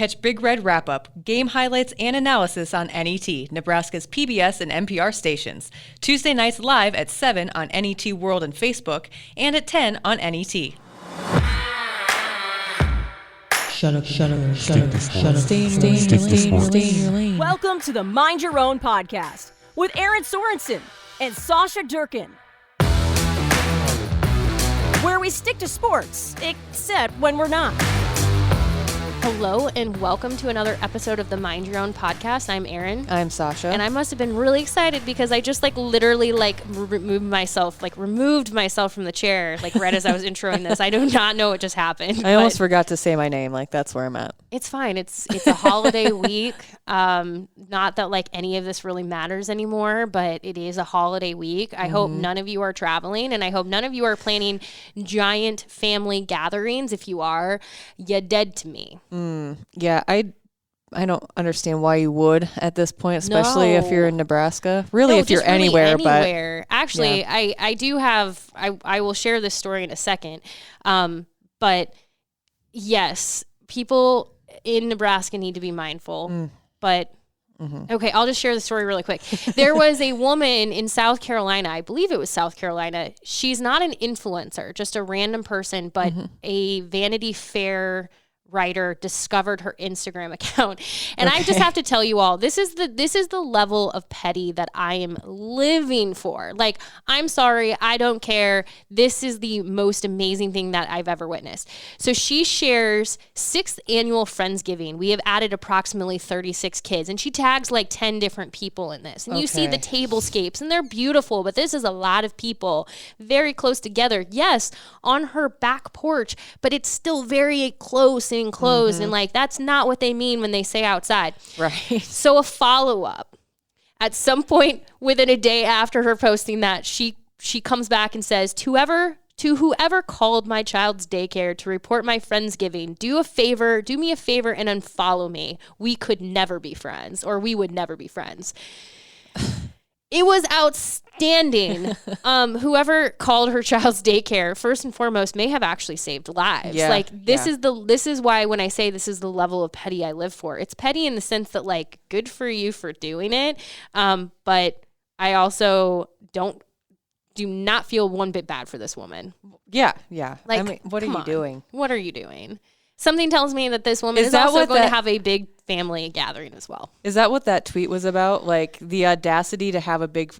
Catch Big Red Wrap-Up, game highlights, and analysis on NET, Nebraska's PBS and NPR stations. Tuesday nights live at 7 on NET World and Facebook, and at 10 on NET. Shut up. Stay in your lane. Welcome to the Mind Your Own podcast with Aaron Sorensen and Sasha Durkin, where we stick to sports, except when we're not. Hello and welcome to another episode of the Mind Your Own podcast. I'm Erin. I'm Sasha. And I must have been really excited because I just literally removed myself from the chair right as I was introing this. I do not know what just happened. I almost forgot to say my name. That's where I'm at. It's fine. It's a holiday week. Not that any of this really matters anymore, but it is a holiday week. I hope none of you are traveling, and I hope none of you are planning giant family gatherings. If you are, you're dead to me. Yeah, I don't understand why you would at this point, especially if you're in Nebraska. Really, if you're anywhere. But actually, yeah. I do have. I will share this story in a second. But yes, people in Nebraska need to be mindful. But okay, I'll just share the story really quick. There was a woman in South Carolina. I believe it was South Carolina. She's not an influencer, just a random person, but a Vanity Fair writer discovered her Instagram account. And I just have to tell you all, this is the level of petty that I am living for. I'm sorry, I don't care. This is the most amazing thing that I've ever witnessed. So she shares 6th annual Friendsgiving. We have added approximately 36 kids, and she tags 10 different people in this. And you see the tablescapes, and they're beautiful, but this is a lot of people very close together. Yes, on her back porch, but it's still very close and enclosed, and that's not what they mean when they say outside. Right. So a follow-up. At some point within a day after her posting that, she comes back and says, to whoever called my child's daycare to report my Friendsgiving, do me a favor and unfollow me. We could never be friends, or we would never be friends. It was outstanding. Whoever called her child's daycare, first and foremost, may have actually saved lives. Yeah, this is why when I say this is the level of petty I live for. It's petty in the sense that good for you for doing it. But I also do not feel one bit bad for this woman. Yeah. I mean, what are you doing? What are you doing? Something tells me that this woman is also going to have a big family gathering as well. Is that what that tweet was about? The audacity to have a big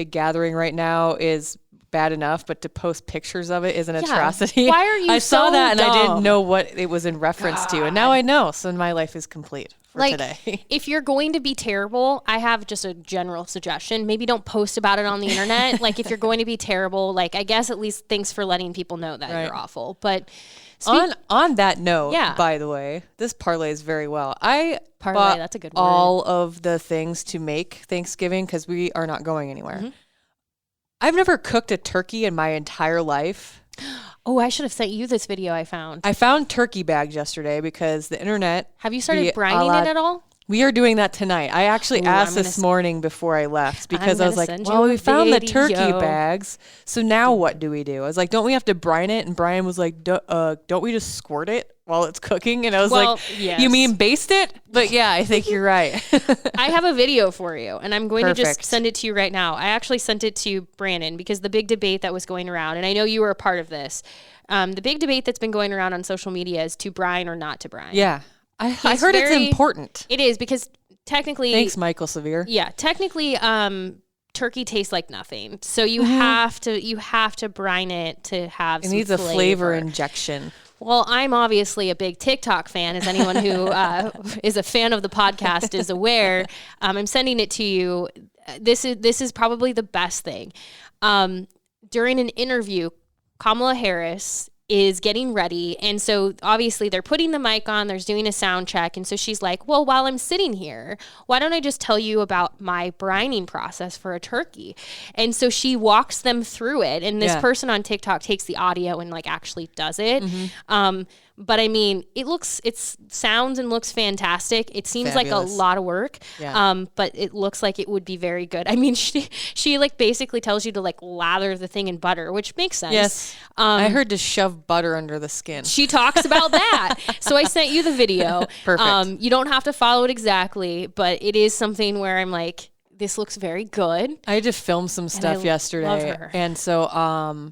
gathering right now is bad enough, but to post pictures of it is an atrocity. Why are you I saw that dumb? And I didn't know what it was in reference to, and now I know. So my life is complete for today. If you're going to be terrible, I have just a general suggestion. Maybe don't post about it on the internet. If you're going to be terrible, I guess at least thanks for letting people know that you're awful. But on that note, by the way, this parlays very well. That's a good word. All of the things to make Thanksgiving because we are not going anywhere. I've never cooked a turkey in my entire life. Oh, I should have sent you this video I found. I found turkey bags yesterday because the internet. Have you started brining it at all? We are doing that tonight. I actually asked this morning before I left because I was like, well, we found the turkey bags. So now what do we do? I was like, don't we have to brine it? And Brian was like, don't we just squirt it while it's cooking? And I was yes. You mean baste it? But yeah, I think you're right. I have a video for you, and I'm going to just send it to you right now. I actually sent it to Brandon because the big debate that was going around, and I know you were a part of this, the big debate that's been going around on social media is to brine or not to brine. Yeah. I heard it's important. It is because technically... Thanks, Michael Severe. Yeah, technically, turkey tastes like nothing. So you have to brine it to have some flavor. It needs a flavor injection. Well, I'm obviously a big TikTok fan, as anyone who is a fan of the podcast is aware. I'm sending it to you. This is probably the best thing. During an interview, Kamala Harris is getting ready. And so obviously they're putting the mic on, there's doing a sound check. And so she's like, well, while I'm sitting here, why don't I just tell you about my brining process for a turkey? And so she walks them through it. And this person on TikTok takes the audio and actually does it. But I mean, it sounds and looks fantastic. It seems Fabulous. like a lot of work. Yeah. But it looks like it would be very good. I mean, she like basically tells you to like lather the thing in butter, which makes sense. Yes. I heard to shove butter under the skin. She talks about that. So I sent you the video. Perfect. You don't have to follow it exactly, but it is something where I'm like, this looks very good. I had to film some stuff yesterday. Love her. And so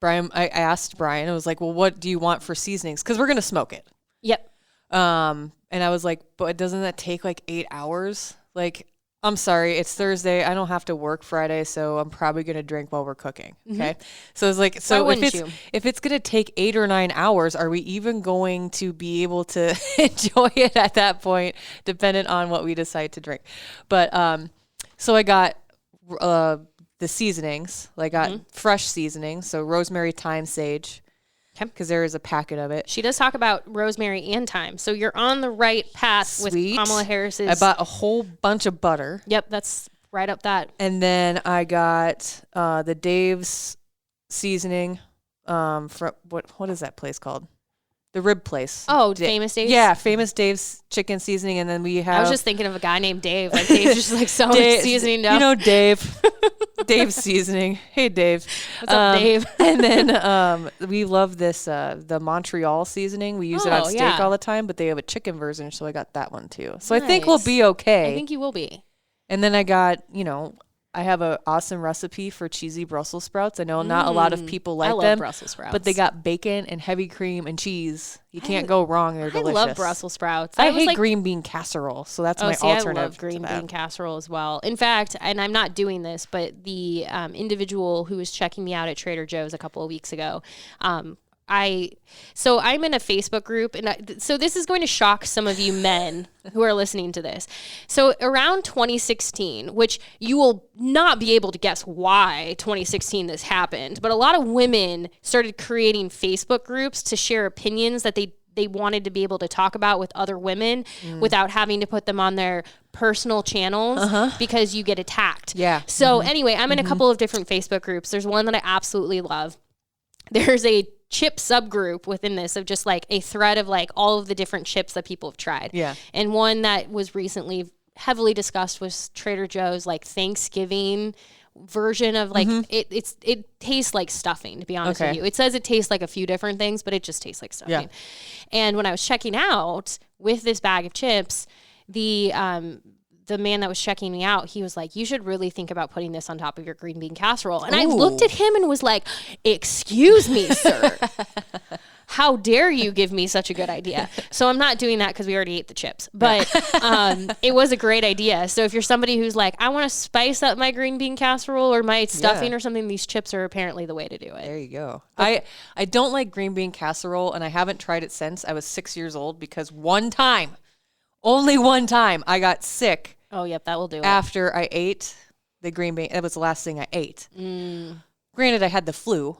Brian, I asked Brian, I was like, well, what do you want for seasonings? Because we're going to smoke it. Yep. And I was like, but doesn't that take like 8 hours? Like, I'm sorry, it's Thursday. I don't have to work Friday, so I'm probably going to drink while we're cooking. Okay. So it's like, so if it's going to take 8 or 9 hours, are we even going to be able to enjoy it at that point, dependent on what we decide to drink? But, so I got, the seasonings. I got fresh seasonings, so rosemary, thyme, sage, because there is a packet of it. She does talk about rosemary and thyme, so you're on the right path with Kamala Harris's. I bought a whole bunch of butter. Yep, that's right up that. And then I got the Dave's seasoning from what is that place called? The rib place. Oh, Famous Dave's? Yeah, Famous Dave's chicken seasoning. And then we have... I was just thinking of a guy named Dave. Like, Dave's just like so much seasoning down. You know Dave. Dave's seasoning. Hey, Dave. What's up, Dave? And then we love this, the Montreal seasoning. We use it on steak all the time, but they have a chicken version, so I got that one too. So I think we'll be okay. I think you will be. And then I got, I have an awesome recipe for cheesy Brussels sprouts. I know not a lot of people like them. I love Brussels sprouts. But they got bacon and heavy cream and cheese. You can't go wrong. They're delicious. I love Brussels sprouts. I hate green bean casserole, so that's my alternative. I love green bean casserole as well. In fact, and I'm not doing this, but the individual who was checking me out at Trader Joe's a couple of weeks ago, so I'm in a Facebook group, and so this is going to shock some of you men who are listening to this. So around 2016, which you will not be able to guess why 2016 this happened, but a lot of women started creating Facebook groups to share opinions that they wanted to be able to talk about with other women without having to put them on their personal channels because you get attacked. Yeah. So anyway, I'm in a couple of different Facebook groups. There's one that I absolutely love. There's a chip subgroup within this of just like a thread of like all of the different chips that people have tried. Yeah. And one that was recently heavily discussed was Trader Joe's like Thanksgiving version of like it tastes like stuffing, to be honest with you. It says it tastes like a few different things, but it just tastes like stuffing. Yeah. And when I was checking out with this bag of chips, the man that was checking me out, he was like, you should really think about putting this on top of your green bean casserole. And I looked at him and was like, excuse me, sir. How dare you give me such a good idea? So I'm not doing that because we already ate the chips. But it was a great idea. So if you're somebody who's like, I want to spice up my green bean casserole or my stuffing or something, these chips are apparently the way to do it. There you go. I don't like green bean casserole, and I haven't tried it since I was 6 years old because only one time, I got sick. Oh, yep, that will do it. After I ate the green bean. That was the last thing I ate. Granted, I had the flu.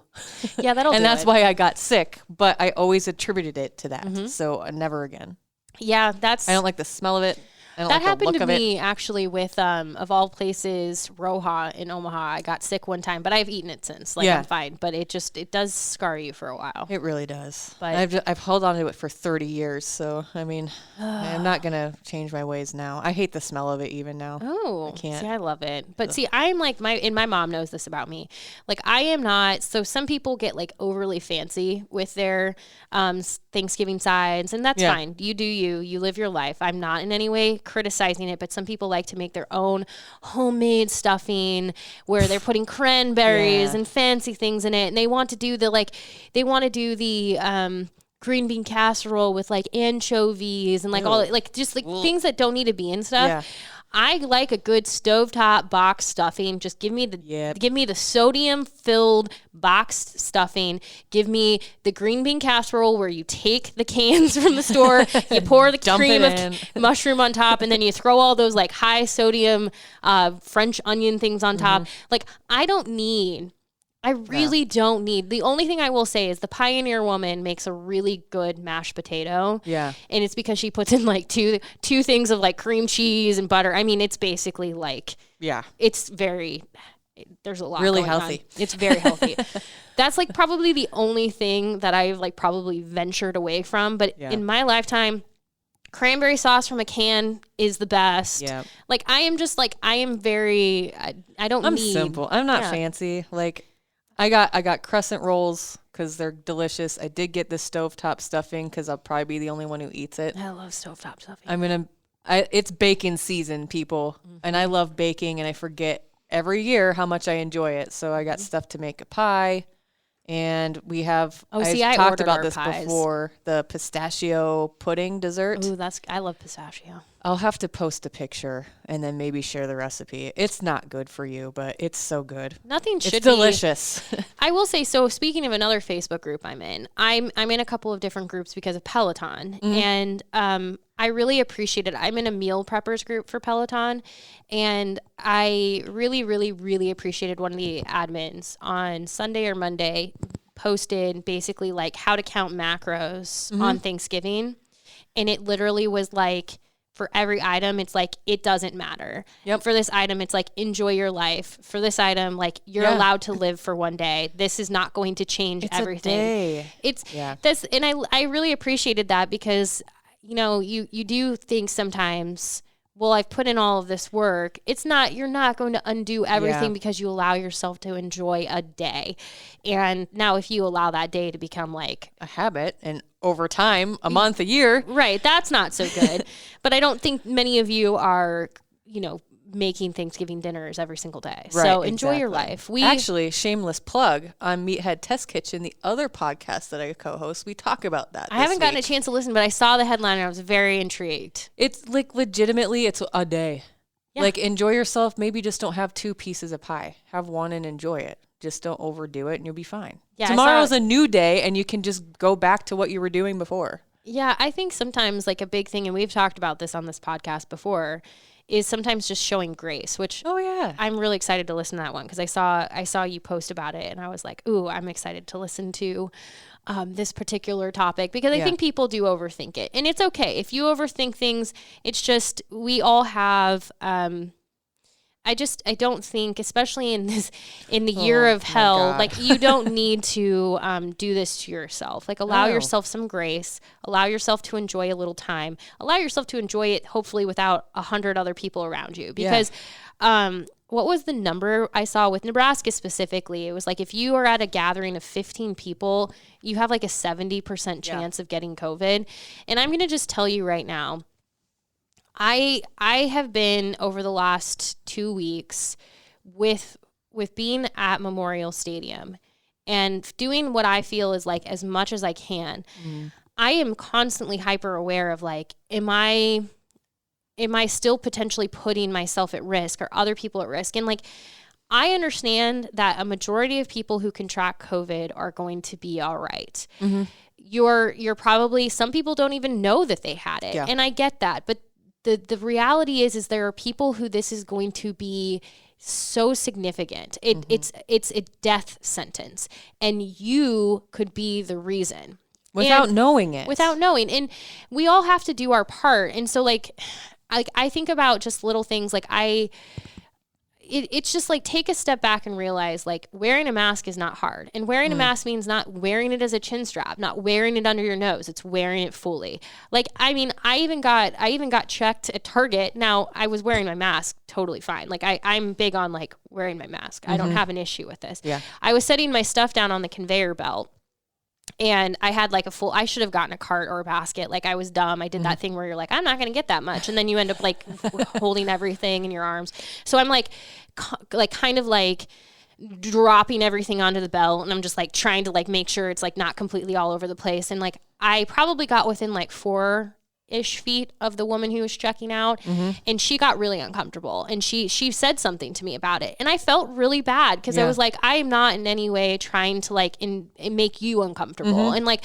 Yeah, that'll do it. And that's why I got sick, but I always attributed it to that. So never again. Yeah, I don't like the smell of it. That happened to me actually with, of all places, Roja in Omaha. I got sick one time, but I've eaten it since. I'm fine. But it does scar you for a while. It really does. But I've held on to it for 30 years. So, I mean, I'm not going to change my ways now. I hate the smell of it even now. Oh, I can't. See, I love it. But see, I'm like, my mom knows this about me. Like, I am not, so some people get like overly fancy with their Thanksgiving sides, and that's fine. You do you live your life. I'm not in any way criticizing it, but some people like to make their own homemade stuffing where they're putting cranberries and fancy things in it, and they want to do the green bean casserole with like anchovies and like all like just like things that don't need to be in stuff. I like a good stovetop box stuffing. Just give me the sodium filled boxed stuffing. Give me the green bean casserole where you take the cans from the store, you pour the cream of mushroom on top, and then you throw all those like high sodium French onion things on top. Like I really don't need. The only thing I will say is the Pioneer Woman makes a really good mashed potato. Yeah. And it's because she puts in like two things of like cream cheese and butter. I mean, it's basically like, it's very there's a lot really going healthy. on. It's very healthy. That's like probably the only thing that I've like probably ventured away from. But in my lifetime, cranberry sauce from a can is the best. Yeah. Like I am very, I'm simple. I'm not fancy. Like I got crescent rolls because they're delicious. I did get the stovetop stuffing because I'll probably be the only one who eats it. I love stovetop stuffing. It's baking season, people. And I love baking, and I forget every year how much I enjoy it. So I got stuff to make a pie. And we have, I've talked about this before, the pistachio pudding dessert. Ooh, I love pistachio. I'll have to post a picture and then maybe share the recipe. It's not good for you, but it's so good. It's delicious. I will say, so speaking of another Facebook group I'm in a couple of different groups because of Peloton. And I really appreciate it. I'm in a meal preppers group for Peloton, and I really, really, really appreciated one of the admins on Sunday or Monday posted basically like how to count macros on Thanksgiving. And it literally was like, for every item, it's like, it doesn't matter. Yep. For this item, it's like, enjoy your life. For this item, like, you're allowed to live for one day. This is not going to change everything. And I really appreciated that because, you know, you do think sometimes, well, I've put in all of this work. You're not going to undo everything because you allow yourself to enjoy a day. And now if you allow that day to become like a habit and over time, a month, a year. Right. That's not so good. But I don't think many of you are, you know, making Thanksgiving dinners every single day. Right, so enjoy your life. Actually, shameless plug on Meathead Test Kitchen, the other podcast that I co-host, we talk about that. I haven't gotten a chance to listen, but I saw the headline and I was very intrigued. It's like legitimately, it's a day. Yeah. Like enjoy yourself. Maybe just don't have 2 pieces of pie. Have one and enjoy it. Just don't overdo it and you'll be fine. Yeah, tomorrow's a new day and you can just go back to what you were doing before. Yeah, I think sometimes like a big thing, and we've talked about this on this podcast before, is sometimes just showing grace, which I'm really excited to listen to that one because I saw you post about it and I was like, ooh, I'm excited to listen to this particular topic because I think people do overthink it. And it's okay. If you overthink things, it's just, we all have, I don't think, especially in the year of hell, like you don't need to do this to yourself. Like allow yourself some grace, allow yourself to enjoy a little time, allow yourself to enjoy it hopefully without 100 other people around you. Because what was the number I saw with Nebraska specifically? It was like if you are at a gathering of 15 people, you have like a 70% chance of getting COVID. And I'm going to just tell you right now, I have been over the last 2 weeks with being at Memorial Stadium and doing what I feel is like as much as I can. I am constantly hyper aware of like, am I still potentially putting myself at risk or other people at risk? And like, I understand that a majority of people who contract COVID are going to be all right. You're probably, some people don't even know that they had it. And I get that, but the reality is there are people who this is going to be so significant. It's a death sentence, and you could be the reason without knowing it. And we all have to do our part. And so like I think about just little things like it's just like take a step back and realize like wearing a mask is not hard. And wearing a mask means not wearing it as a chin strap, not wearing it under your nose. It's wearing it fully. Like, I mean, I even got checked at Target. Now I was wearing my mask totally fine. Like I'm big on like wearing my mask. I don't have an issue with this. Yeah. I was setting my stuff down on the conveyor belt. And I had like I should have gotten a cart or a basket. Like I was dumb. I did that thing where you're like, I'm not going to get that much. And then you end up like holding everything in your arms. So I'm like kind of like dropping everything onto the belt. And I'm just like trying to like make sure it's like not completely all over the place. And like, I probably got within like 4-ish feet of the woman who was checking out. And she got really uncomfortable and she said something to me about it. And I felt really bad because I was like, I am not in any way trying to like make you uncomfortable. And like,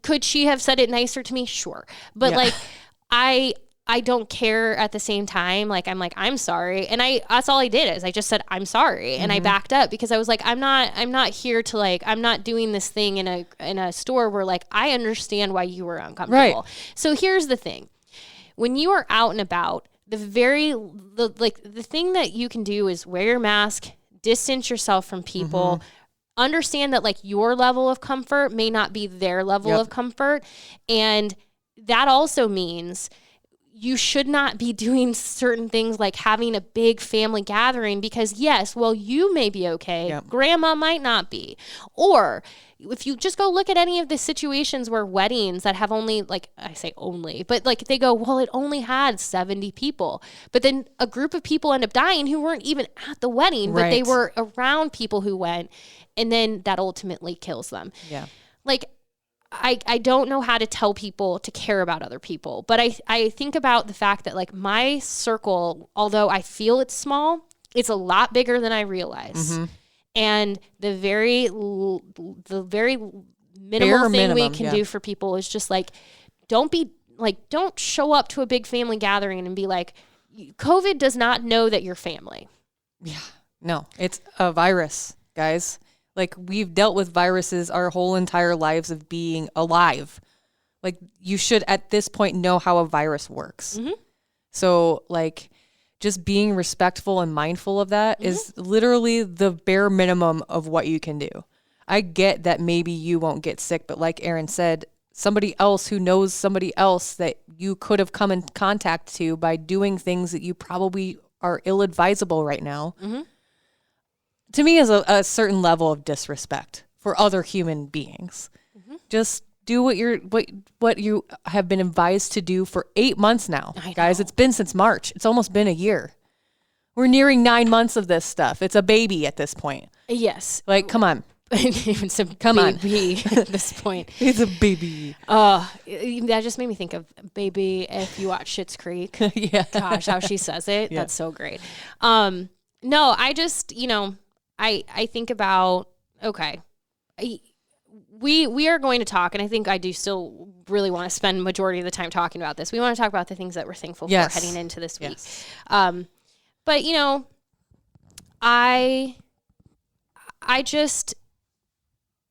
could she have said it nicer to me? Sure. But like, I don't care at the same time. Like, I'm like, I'm sorry. And that's all I did is I just said, I'm sorry. And I backed up because I was like, I'm not here to like, I'm not doing this thing in a store where like, I understand why you were uncomfortable. Right. So here's the thing. When you are out and about, the thing that you can do is wear your mask, distance yourself from people. Understand that like your level of comfort may not be their level of comfort. And that also means you should not be doing certain things like having a big family gathering because yes, well, you may be okay. Grandma might not be. Or if you just go look at any of the situations where weddings that have only, like I say only, but like they go, well, it only had 70 people. But then a group of people end up dying who weren't even at the wedding, but they were around people who went. And then that ultimately kills them. Yeah. Like, I don't know how to tell people to care about other people, but I think about the fact that like my circle, although I feel it's small, it's a lot bigger than I realize. And the very minimal thing we can do for people is just like, don't show up to a big family gathering and be like, COVID does not know that you're family. Yeah, no, it's a virus, guys. Like, we've dealt with viruses our whole entire lives of being alive. Like, you should at this point know how a virus works. So, like, just being respectful and mindful of that is literally the bare minimum of what you can do. I get that maybe you won't get sick, but like Aaron said, somebody else who knows somebody else that you could have come in contact to by doing things that you probably are ill-advisable right now. To me is a certain level of disrespect for other human beings. Just do what you have been advised to do for 8 months now. Guys, it's been since March. It's almost been a year. We're nearing 9 months of this stuff. It's a baby at this point. Yes. Like, come on. It's a baby at this point. It's a baby. That just made me think of Baby if you watch Schitt's Creek. Yeah. Gosh, how she says it. Yeah. That's so great. No, I just, I think about, okay, we are going to talk, and I think I do still really want to spend majority of the time talking about this. We want to talk about the things that we're thankful for heading into this week. But, I just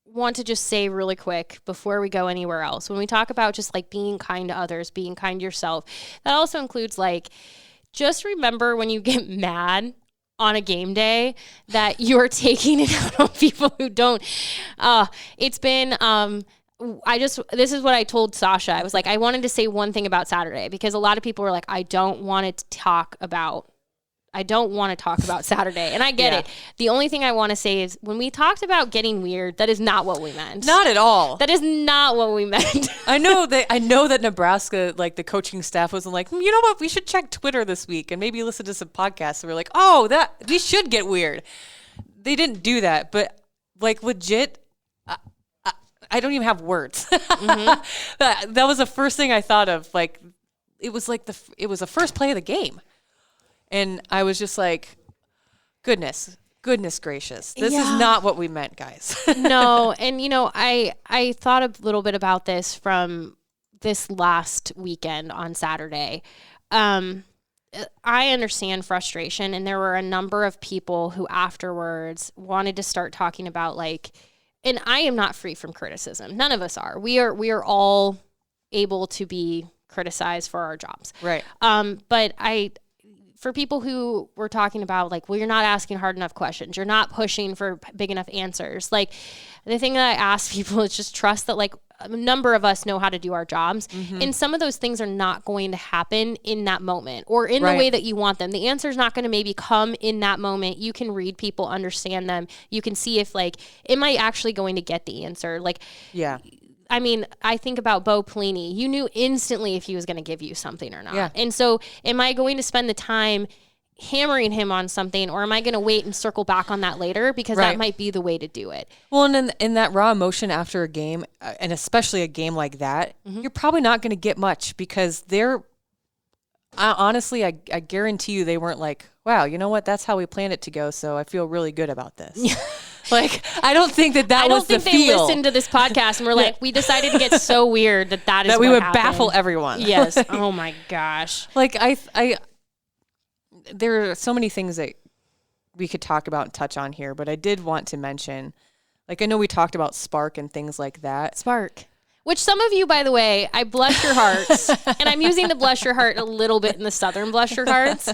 want to just say really quick before we go anywhere else, when we talk about just like being kind to others, being kind to yourself, that also includes like, just remember when you get mad on a game day that you're taking it out on people who don't. It's been, this is what I told Sasha. I was like, I wanted to say one thing about Saturday because a lot of people were like, I don't want to talk about Saturday. And I get it. The only thing I want to say is when we talked about getting weird, that is not what we meant. Not at all. That is not what we meant. I know that Nebraska, like the coaching staff wasn't like, you know what, we should check Twitter this week and maybe listen to some podcasts. And we're like, that we should get weird. They didn't do that, but like legit, I don't even have words. That was the first thing I thought of. Like, it was the first play of the game. And I was just like, goodness gracious. This is not what we meant, guys. No. And, I thought a little bit about this from this last weekend on Saturday. I understand frustration. And there were a number of people who afterwards wanted to start talking about like, and I am not free from criticism. None of us are. We are all able to be criticized for our jobs. Right. But for people who were talking about like, well, you're not asking hard enough questions. You're not pushing for big enough answers. Like the thing that I ask people is just trust that like a number of us know how to do our jobs. And some of those things are not going to happen in that moment or in the way that you want them. The answer is not going to maybe come in that moment. You can read people, understand them. You can see if like, am I actually going to get the answer? Like, yeah. I mean, I think about Bo Pelini. You knew instantly if he was going to give you something or not. Yeah. And so am I going to spend the time hammering him on something or am I going to wait and circle back on that later? Because that might be the way to do it. Well, and in that raw emotion after a game, and especially a game like that, you're probably not going to get much because honestly, I guarantee you they weren't like, wow, you know what? That's how we planned it to go. So I feel really good about this. Like, I don't think that was the feel. I don't think they listened to this podcast and were like, we decided to get so weird that is that we would baffle everyone. Yes. Oh my gosh. Like there are so many things that we could talk about and touch on here, but I did want to mention, like, I know we talked about Spark and things like that. Spark. Which some of you, by the way, I bless your hearts, and I'm using the bless your heart a little bit in the Southern bless your hearts,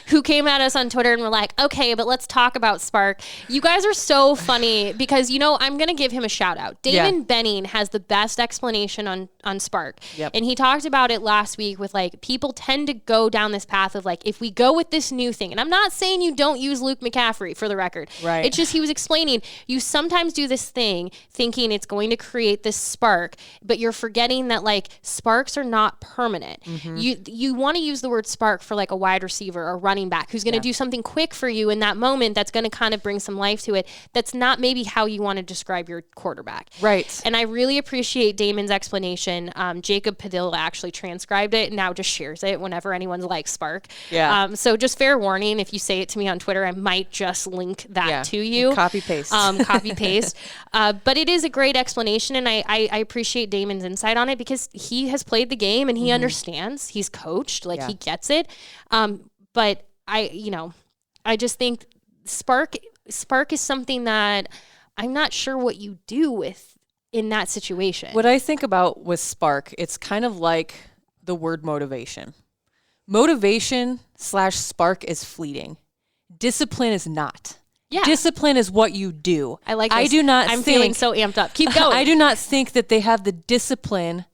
who came at us on Twitter and were like, okay, but let's talk about Spark. You guys are so funny because, I'm going to give him a shout out. Damon Benning has the best explanation on Spark. Yep. And he talked about it last week with like, people tend to go down this path of like, if we go with this new thing, and I'm not saying you don't use Luke McCaffrey for the record. Right. It's just, he was explaining, you sometimes do this thing thinking it's going to create this spark, but you're forgetting that like sparks are not permanent. You want to use the word spark for like a wide receiver or running back who's going to do something quick for you in that moment that's going to kind of bring some life to it. That's not maybe how you want to describe your quarterback. Right. And I really appreciate Damon's explanation. Jacob Padilla actually transcribed it and now just shares it whenever anyone's like spark. Yeah. So just fair warning, if you say it to me on Twitter, I might just link that to you. Copy paste. Copy paste. But it is a great explanation, and I appreciate Damon's insight on it because he has played the game and he understands. He's coached, like he gets it. But I just think spark is something that I'm not sure what you do with in that situation. What I think about with spark, it's kind of like the word motivation. Motivation / spark is fleeting. Discipline is not. Yeah. Discipline is what you do. I like this. I'm feeling so amped up. Keep going. I do not think that they have the discipline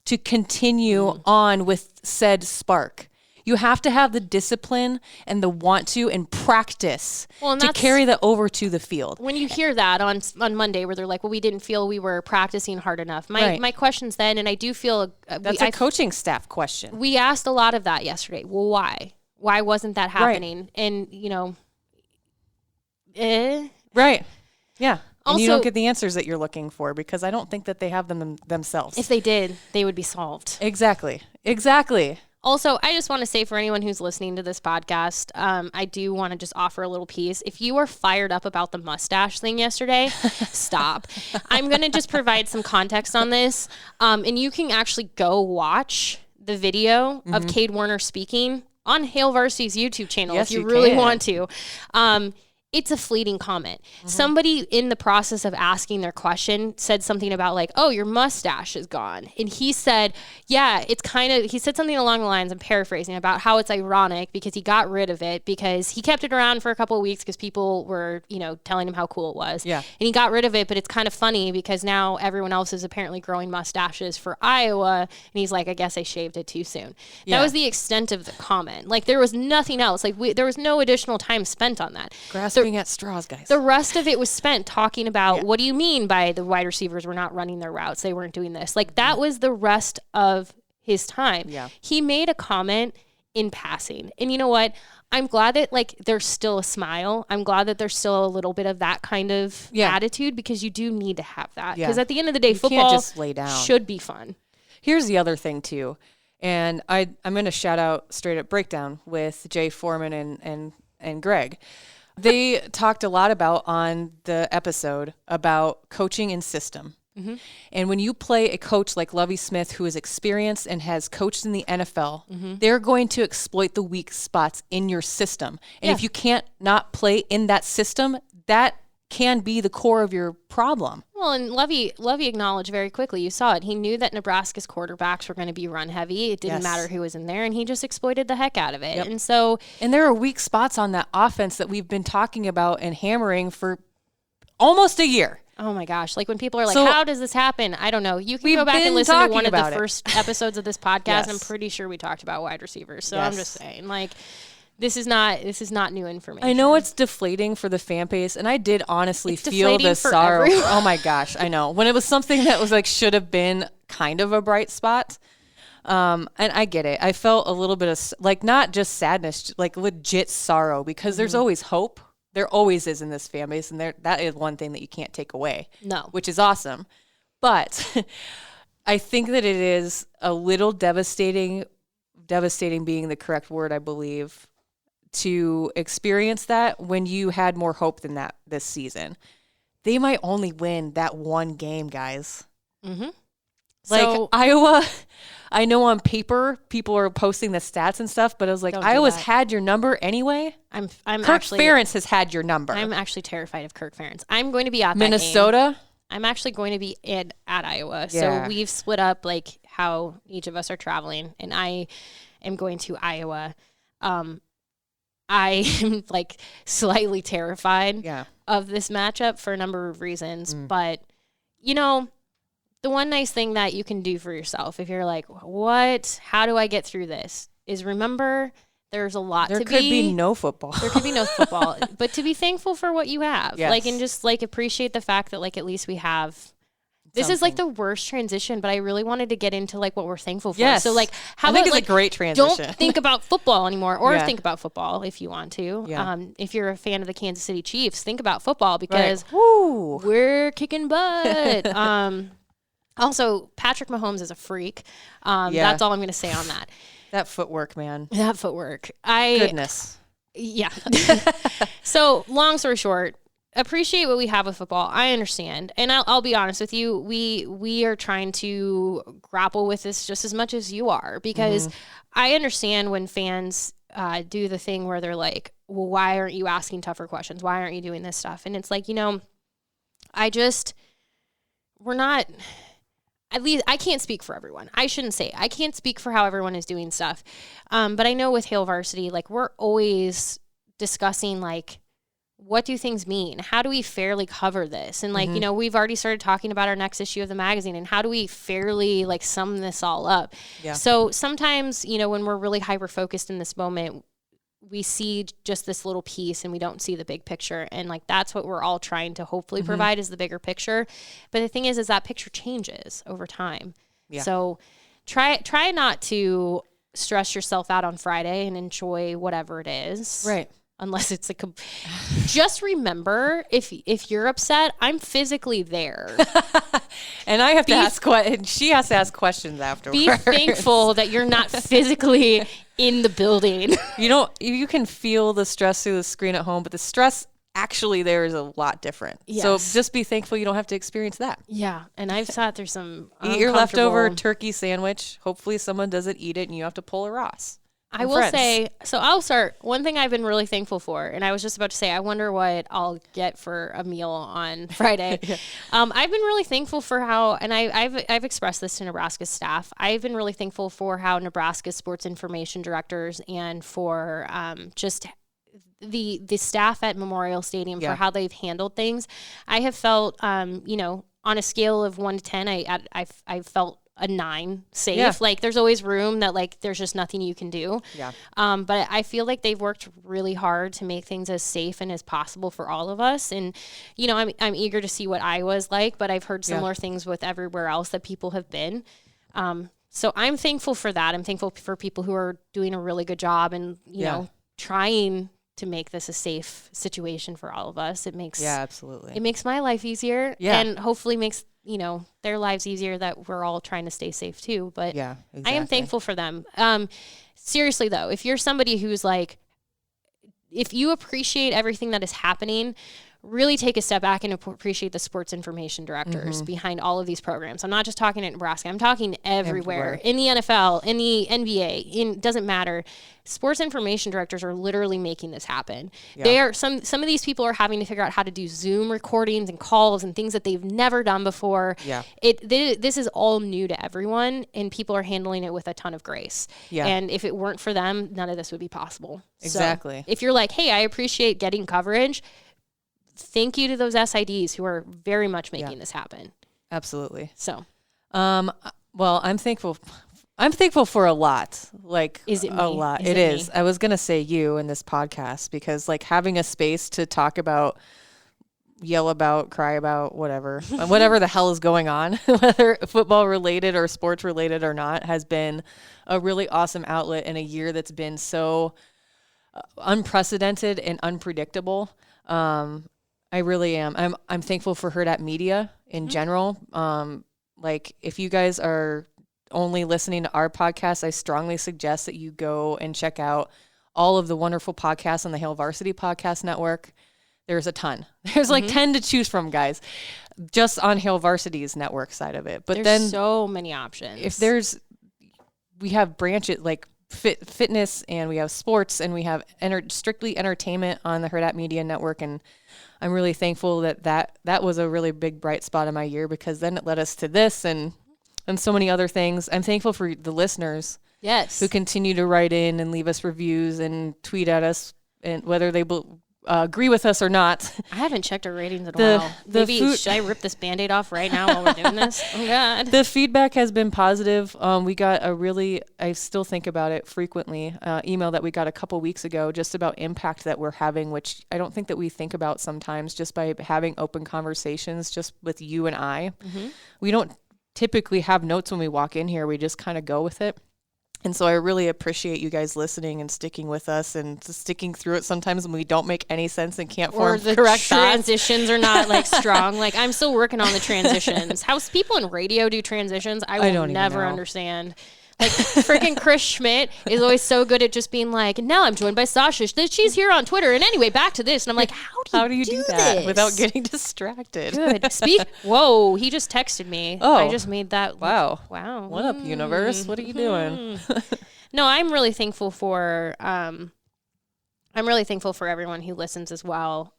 to continue on with said spark. You have to have the discipline and the want to and practice to carry that over to the field. When you hear that on Monday where they're like, well, we didn't feel we were practicing hard enough. My question's then, and I do feel... That's a coaching staff question. We asked a lot of that yesterday. Well, why? Why wasn't that happening? Right. And, Right. Yeah. Also, and you don't get the answers that you're looking for because I don't think that they have them themselves. If they did, they would be solved. Exactly. Also, I just want to say for anyone who's listening to this podcast, I do want to just offer a little piece. If you were fired up about the mustache thing yesterday, stop. I'm going to just provide some context on this. And you can actually go watch the video of Cade Warner speaking on Hail Varsity's YouTube channel if you really want to. It's a fleeting comment. Somebody in the process of asking their question said something about like, oh, your mustache is gone. And he said, yeah, it's kind of, he said something along the lines, I'm paraphrasing, about how it's ironic because he got rid of it because he kept it around for a couple of weeks because people were, telling him how cool it was. Yeah. And he got rid of it, but it's kind of funny because now everyone else is apparently growing mustaches for Iowa. And he's like, I guess I shaved it too soon. Yeah. That was the extent of the comment. Like there was nothing else. Like there was no additional time spent on that. Grasping at straws, guys. The rest of it was spent talking about what do you mean by the wide receivers were not running their routes? They weren't doing this. Like that was the rest of his time. Yeah. He made a comment in passing. And you know what? I'm glad that like there's still a smile. I'm glad that there's still a little bit of that kind of attitude because you do need to have that. Because at the end of the day, football can't just lay down. Should be fun. Here's the other thing too. And I'm going to shout out Straight Up Breakdown with Jay Foreman and Greg. They talked a lot about on the episode about coaching and system. And when you play a coach like Lovie Smith, who is experienced and has coached in the NFL, they're going to exploit the weak spots in your system. And if you can't not play in that system, that can be the core of your problem. Well, and Lovie acknowledged very quickly. You saw it. He knew that Nebraska's quarterbacks were going to be run heavy. It didn't matter who was in there, and he just exploited the heck out of it. Yep. And there are weak spots on that offense that we've been talking about and hammering for almost a year. Oh my gosh. Like when people are like, how does this happen? I don't know. You can go back and listen to one of the first episodes of this podcast. I'm pretty sure we talked about wide receivers. So I'm just saying, like, this is not new information. I know it's deflating for the fan base, and I did honestly feel the sorrow. Everyone. Oh my gosh, I know. When it was something that was like should have been kind of a bright spot. And I get it. I felt a little bit of like not just sadness, like legit sorrow because there's always hope. There always is in this fan base, and that is one thing that you can't take away. No. Which is awesome. But I think that it is a little devastating being the correct word, I believe, to experience that when you had more hope than that this season. They might only win that one game, guys. Like Iowa, I know on paper people are posting the stats and stuff, but I was like, Iowa's had your number anyway. Kirk Ferentz has had your number. I'm actually terrified of Kirk Ferentz. I'm going to be at Minnesota. I'm actually going to be at Iowa. So we've split up like how each of us are traveling, and I am going to Iowa. I am like slightly terrified of this matchup for a number of reasons. But, you know, the one nice thing that you can do for yourself, if you're like, how do I get through this, is remember there's a lot to be. There could be no football. There could be no football, but to be thankful for what you have. Yes. Like, and just like appreciate the fact that like at least we have. This is like the worst transition, but I really wanted to get into like what we're thankful for. Yes. So like, how I think about it's like a great transition. Don't think about football anymore, or think about football if you want to. Yeah. If you're a fan of the Kansas City Chiefs, think about football because we're kicking butt. Also, Patrick Mahomes is a freak. That's all I'm going to say on that. That footwork, man. That footwork. Goodness. Yeah. So long story short, appreciate what we have with football. I understand. And I'll be honest with you. We are trying to grapple with this just as much as you are, because I understand when fans do the thing where they're like, well, why aren't you asking tougher questions? Why aren't you doing this stuff? And it's like, you know, we're not, at least I can't speak for everyone. I shouldn't say, I can't speak for how everyone is doing stuff. But I know with Hail Varsity, like we're always discussing like, what do things mean? How do we fairly cover this? And like, you know, we've already started talking about our next issue of the magazine and how do we fairly like sum this all up? Yeah. So sometimes, you know, when we're really hyper-focused in this moment, we see just this little piece and we don't see the big picture. And like, that's what we're all trying to hopefully provide is the bigger picture. But the thing is that picture changes over time. Yeah. So try not to stress yourself out on Friday and enjoy whatever it is. Right. Unless it's just remember, if you're upset, I'm physically there. And I have to ask she has to ask questions afterwards. Be thankful that you're not physically in the building. You can feel the stress through the screen at home, but the stress actually there is a lot different. Yes. So just be thankful you don't have to experience that. Yeah. And I've sat through some Eat your leftover turkey sandwich. Hopefully someone doesn't eat it and you have to pull a Ross. I will say, so I'll start. One thing I've been really thankful for, and I was just about to say, I wonder what I'll get for a meal on Friday. I've been really thankful for how, and I've expressed this to Nebraska staff. I've been really thankful for how Nebraska sports information directors and for just the staff at Memorial Stadium for how they've handled things. I have felt, you know, on a scale of 1 to 10, I felt a 9 safe. Yeah. Like there's always room that like there's just nothing you can do. Yeah. But I feel like they've worked really hard to make things as safe and as possible for all of us. And you know, I'm eager to see what Iowa's like, but I've heard similar things with everywhere else that people have been. So I'm thankful for that. I'm thankful for people who are doing a really good job and you know trying to make this a safe situation for all of us. It makes absolutely. It makes my life easier and hopefully makes you know, their lives easier that we're all trying to stay safe too. But exactly. I am thankful for them. Seriously though, if you're somebody who's like, if you appreciate everything that is happening, really take a step back and appreciate the sports information directors behind all of these programs. I'm not just talking at Nebraska. I'm talking everywhere. In the NFL, in the NBA, doesn't matter. Sports information directors are literally making this happen. Yeah. They are some of these people are having to figure out how to do Zoom recordings and calls and things that they've never done before. Yeah. This is all new to everyone and people are handling it with a ton of grace. Yeah. And if it weren't for them, none of this would be possible. Exactly. So if you're like, hey, I appreciate getting coverage, thank you to those SIDs who are very much making this happen. Absolutely. So, well, I'm thankful for a lot. Like, is it me? A lot? It is. I was gonna say you in this podcast because like having a space to talk about, yell about, cry about, whatever the hell is going on, whether football related or sports related or not, has been a really awesome outlet in a year that's been so unprecedented and unpredictable. I really am. I'm thankful for Hurrdat Media in general. Like if you guys are only listening to our podcast, I strongly suggest that you go and check out all of the wonderful podcasts on the Hail Varsity Podcast Network. There's a ton. There's like 10 to choose from, guys, just on Hail Varsity's network side of it. But there's so many options. If we have branches, like fitness, and we have sports, and we have strictly entertainment on the Hurrdat Media Network. And I'm really thankful that was a really big bright spot in my year, because then it led us to this and so many other things. I'm thankful for the listeners. Yes. Who continue to write in and leave us reviews and tweet at us, and whether they agree with us or not. I haven't checked our ratings in a while. Maybe should I rip this Band-Aid off right now while we're doing this? Oh, God. The feedback has been positive. We got I still think about it frequently, email that we got a couple weeks ago just about impact that we're having, which I don't think that we think about sometimes, just by having open conversations just with you and I. Mm-hmm. We don't typically have notes when we walk in here. We just kind of go with it. And so I really appreciate you guys listening and sticking with us and sticking through it sometimes when we don't make any sense and can't form correct thoughts. Transitions are not like strong. Like, I'm still working on the transitions. How people in radio do transitions, I will never understand. Like, freaking Chris Schmidt is always so good at just being like, now I'm joined by Sasha. She's here on Twitter. And anyway, back to this. And I'm like, how do you do that this? Without getting distracted? Good. Whoa, he just texted me. Oh. I just made that. Wow. What up, universe? What are you doing? No, I'm really thankful for everyone who listens as well.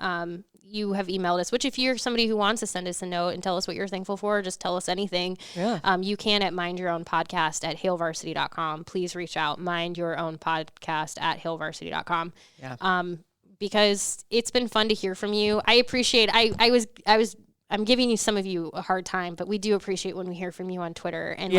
You have emailed us, which if you're somebody who wants to send us a note and tell us what you're thankful for, just tell us anything. Yeah. You can at mindyourownpodcast@hailvarsity.com. Please reach out, mindyourownpodcast@hailvarsity.com. Yeah. Because it's been fun to hear from you. I appreciate, I'm giving you, some of you, a hard time, but we do appreciate when we hear from you on Twitter. And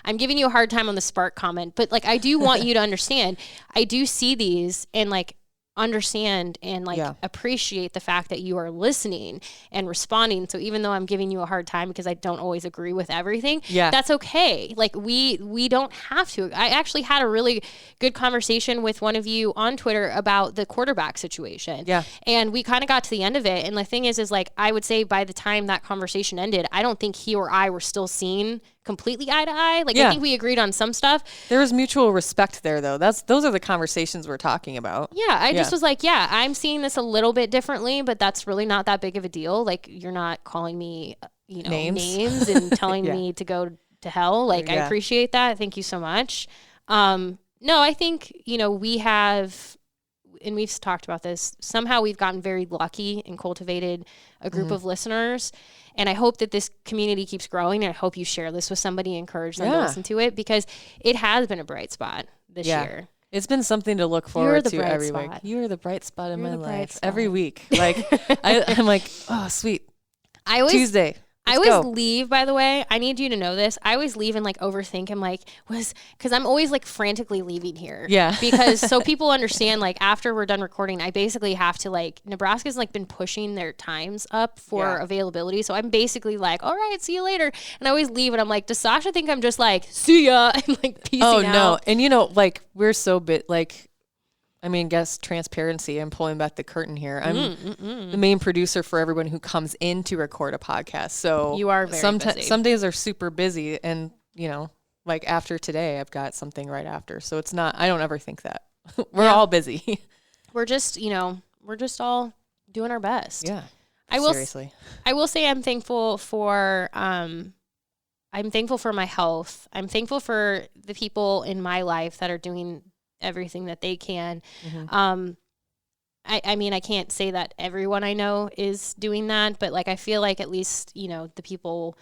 I'm giving you a hard time on the Spark comment, but like, I do want you to understand, I do see these and like, understand and appreciate the fact that you are listening and responding. So even though I'm giving you a hard time because I don't always agree with everything, that's okay. Like we don't have to. I actually had a really good conversation with one of you on Twitter about the quarterback situation. Yeah. And we kind of got to the end of it. And the thing is like, I would say by the time that conversation ended, I don't think he or I were still seeing completely eye to eye. Like, I think we agreed on some stuff. There was mutual respect there, though. Those are the conversations we're talking about. Yeah, I just was like, I'm seeing this a little bit differently, but that's really not that big of a deal. Like, you're not calling me, names and telling me to go to hell. Like, I appreciate that. Thank you so much. No, I think, we have, and we've talked about this, somehow we've gotten very lucky and cultivated a group of listeners. And I hope that this community keeps growing. And I hope you share this with somebody and encourage them to listen to it, because it has been a bright spot this year. It's been something to look forward to every week. You're the bright spot in my life every week. Like, I'm like, oh, sweet. Tuesday. I always leave, by the way. I need you to know this. I always leave and like overthink. I'm like, because I'm always like frantically leaving here. Yeah. Because so people understand, like, after we're done recording, I basically have to like, Nebraska's like been pushing their times up for availability. So I'm basically like, all right, see you later. And I always leave and I'm like, does Sasha think I'm just like, see ya, and like peacing out? Oh, no. And like, we're so guess transparency. I'm pulling back the curtain here. I'm the main producer for everyone who comes in to record a podcast. So you are very busy. Some days are super busy, and like after today, I've got something right after. So it's not. I don't ever think that. We're all busy. We're just all doing our best. Yeah. Seriously. I will say I'm thankful for my health. I'm thankful for the people in my life that are doing everything that they can. Mm-hmm. I can't say that everyone I know is doing that, but like, I feel like at least, the people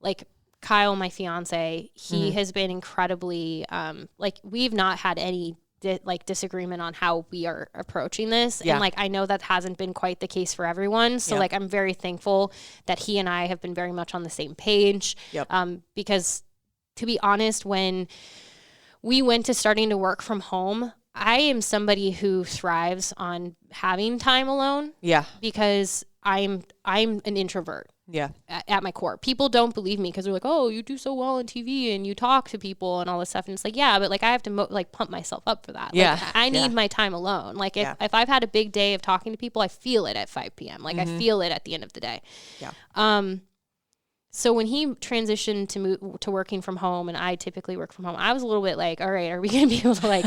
like Kyle, my fiance, he has been incredibly, like, we've not had any disagreement on how we are approaching this. Yeah. And like, I know that hasn't been quite the case for everyone. So like, I'm very thankful that he and I have been very much on the same page. Yep. Because to be honest, when we went to starting to work from home, I am somebody who thrives on having time alone. Yeah. Because I'm an introvert. Yeah. At my core. People don't believe me because they're like, oh, you do so well on TV and you talk to people and all this stuff. And it's like, yeah, but like, I have to pump myself up for that. Yeah. Like, I need my time alone. Like if I've had a big day of talking to people, I feel it at 5 p.m. Like I feel it at the end of the day. Yeah. So when he transitioned to working from home, and I typically work from home, I was a little bit like, all right, are we going to be able to like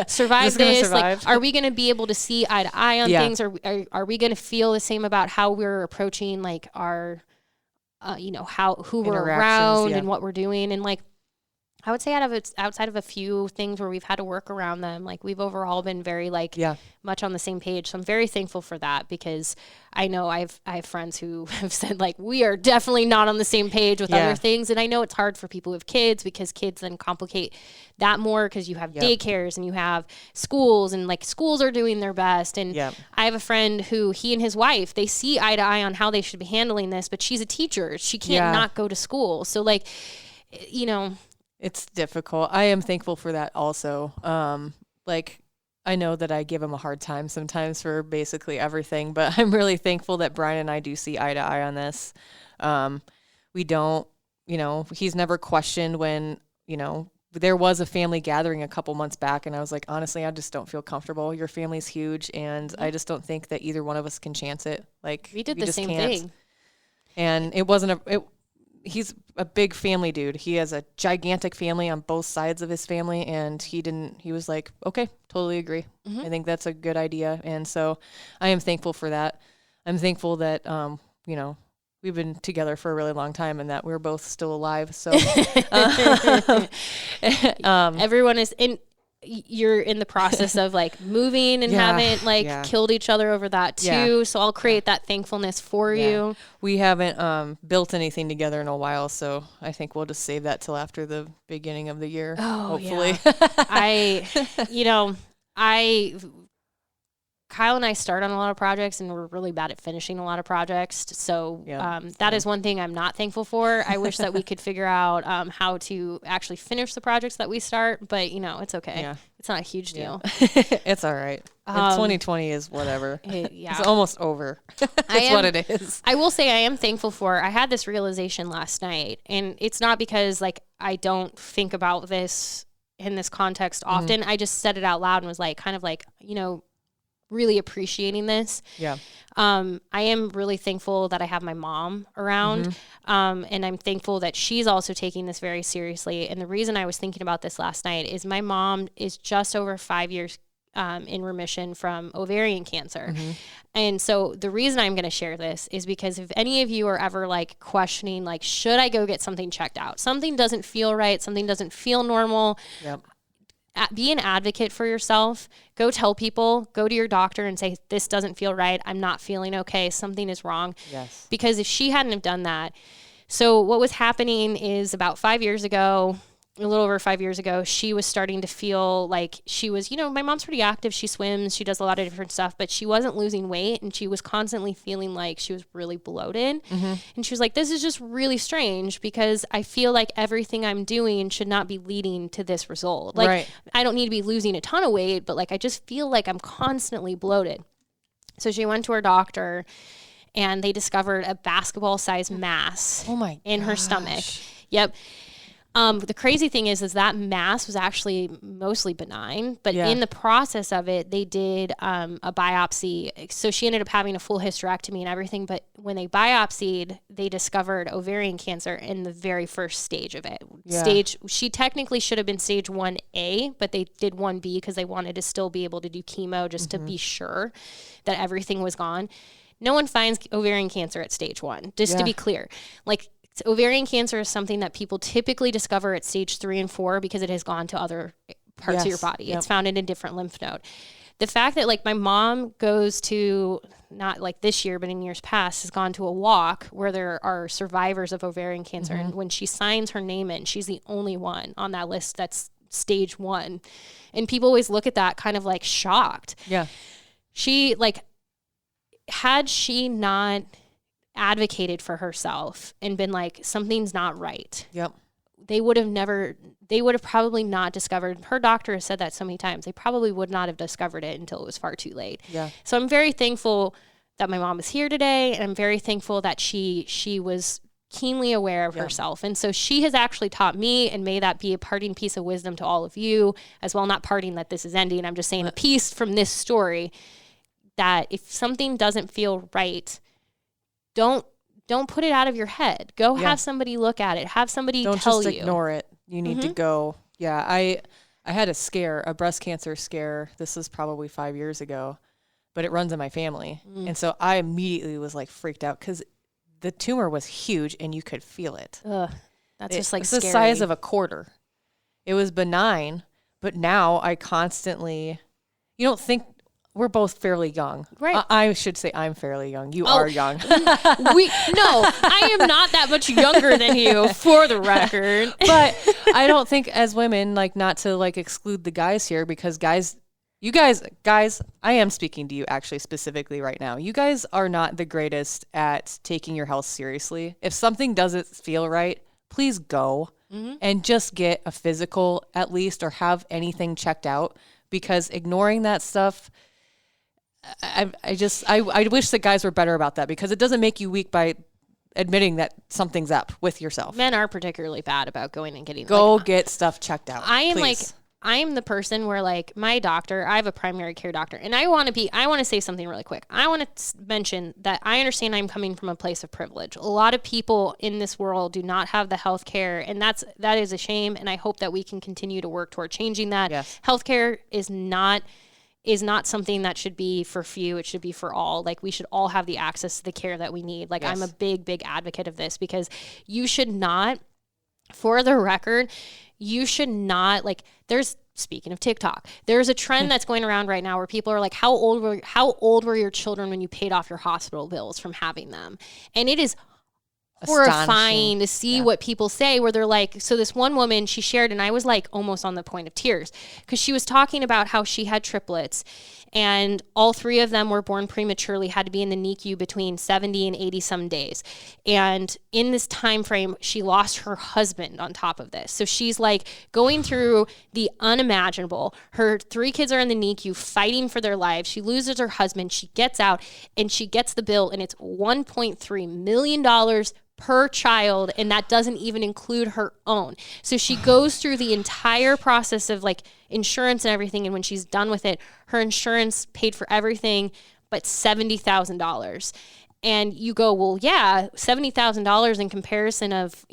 survive this? Like, are we going to be able to see eye to eye on things? Or are we going to feel the same about how we're approaching like our, who we're around and what we're doing? And like, I would say outside of a few things where we've had to work around them, like we've overall been very like much on the same page. So I'm very thankful for that, because I know I have friends who have said like, we are definitely not on the same page with other things. And I know it's hard for people with kids, because kids then complicate that more, because you have daycares and you have schools, and like schools are doing their best. And I have a friend who he and his wife, they see eye to eye on how they should be handling this, but she's a teacher. She can't not go to school. So like, you know, it's difficult. I am thankful for that also. Like, I know that I give him a hard time sometimes for basically everything, but I'm really thankful that Brian and I do see eye to eye on this. We don't, you know, he's never questioned when, you know, there was a family gathering a couple months back, and I was like, honestly, I just don't feel comfortable. Your family's huge, and I just don't think that either one of us can chance it. Like, we did the same thing. And it wasn't he's a big family dude. He has a gigantic family on both sides of his family, and he was like, okay, totally agree. I think that's a good idea. And so I am thankful for that. I'm thankful that, you know, we've been together for a really long time, and that we're both still alive. So everyone is you're in the process of like moving and haven't like killed each other over that too. So I'll create that thankfulness for you. We haven't built anything together in a while, so I think we'll just save that till after the beginning of the year. Hopefully. Kyle and I start on a lot of projects, and we're really bad at finishing a lot of projects. So that is one thing I'm not thankful for. I wish that we could figure out how to actually finish the projects that we start, but you know, it's okay. Yeah. It's not a huge deal. It's all right. 2020 is whatever. It's almost over. It's what it is. I will say I am thankful for, I had this realization last night, and it's not because like I don't think about this in this context often. I just said it out loud and was like, kind of like, you know, really appreciating this. I am really thankful that I have my mom around. And I'm thankful that she's also taking this very seriously. And the reason I was thinking about this last night is my mom is just over 5 years in remission from ovarian cancer. And so the reason I'm going to share this is because if any of you are ever like questioning, like, should I go get something checked out? Something doesn't feel right. Something doesn't feel normal. Be an advocate for yourself. Go tell people, go to your doctor and say, this doesn't feel right. I'm not feeling okay. Something is wrong. Because if she hadn't have done that. So what was happening is about 5 years ago, a little over 5 years ago, she was starting to feel like she was, you know, my mom's pretty active. She swims, she does a lot of different stuff, but she wasn't losing weight, and she was constantly feeling like she was really bloated. And she was like, this is just really strange, because I feel like everything I'm doing should not be leading to this result. Like, I don't need to be losing a ton of weight, but like, I just feel like I'm constantly bloated. So she went to her doctor, and they discovered a basketball-sized mass in her stomach. The crazy thing is that mass was actually mostly benign, but in the process of it, they did a biopsy. So she ended up having a full hysterectomy and everything. But when they biopsied, they discovered ovarian cancer in the very first stage of it. She technically should have been stage 1A, but they did 1B because they wanted to still be able to do chemo just to be sure that everything was gone. No one finds ovarian cancer at stage 1, just to be clear. Like, ovarian cancer is something that people typically discover at stage 3 and 4 because it has gone to other parts of your body. It's found in a different lymph node. The fact that like my mom goes to, not like this year, but in years past, has gone to a walk where there are survivors of ovarian cancer. And when she signs her name in, she's the only one on that list that's stage 1. And people always look at that kind of like shocked. She like, had she not advocated for herself and been like, something's not right. They would have probably not discovered, her doctor has said that so many times, they probably would not have discovered it until it was far too late. So I'm very thankful that my mom is here today, and I'm very thankful that she was keenly aware of herself. And so she has actually taught me, and may that be a parting piece of wisdom to all of you as well. Not parting that this is ending, I'm just saying a piece from this story, that if something doesn't feel right, don't put it out of your head. Go have somebody look at it. Have somebody tell you. Don't just ignore it. You need to go. I had a breast cancer scare. This is probably 5 years ago, but it runs in my family. And so I immediately was like freaked out because the tumor was huge and you could feel it. That's just like it's scary. the size of a quarter. it was benign, but now I constantly, you don't think, we're both fairly young. Right. I should say I'm fairly young. You are young. No, I am not that much younger than you, for the record. But I don't think as women, like, not to like exclude the guys here, because guys, I am speaking to you actually specifically right now. You guys are not the greatest at taking your health seriously. If something doesn't feel right, please go and just get a physical at least, or have anything checked out, because ignoring that stuff, I wish that guys were better about that, because it doesn't make you weak by admitting that something's up with yourself. Men are particularly bad about going and getting get stuff checked out. I am the person where, like, my doctor, I have a primary care doctor, and I want to say something really quick. I want to mention that I understand I'm coming from a place of privilege. A lot of people in this world do not have the health care, and that is a shame, and I hope that we can continue to work toward changing that. Yes. Healthcare is not something that should be for few. It should be for all. Like, we should all have the access to the care that we need. Like, yes. I'm a big advocate of this, because you should not, for the record, you should not, like, speaking of TikTok, there's a trend that's going around right now where people are like, how old were your children when you paid off your hospital bills from having them? And it is horrifying to see what people say, where they're like, so this one woman, she shared, and I was like almost on the point of tears, because she was talking about how she had triplets, and all 3 of them were born prematurely, had to be in the NICU between 70 and 80 some days. And in this time frame, she lost her husband on top of this. So she's like going through the unimaginable. Her 3 kids are in the NICU fighting for their lives. She loses her husband. She gets out and she gets the bill, and it's $1.3 million per child, and that doesn't even include her own. So she goes through the entire process of like insurance and everything, and when she's done with it, her insurance paid for everything but $70,000. And you go, well, yeah, $70,000 in comparison of,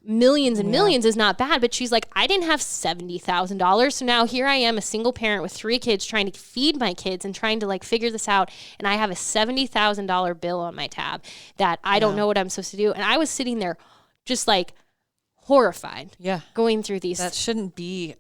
millions and millions is not bad. But she's like, I didn't have $70,000. So now here I am, a single parent with 3 kids, trying to feed my kids and trying to like figure this out. And I have a $70,000 bill on my tab that I don't know what I'm supposed to do. And I was sitting there just like horrified. Yeah. Going through these. That shouldn't be.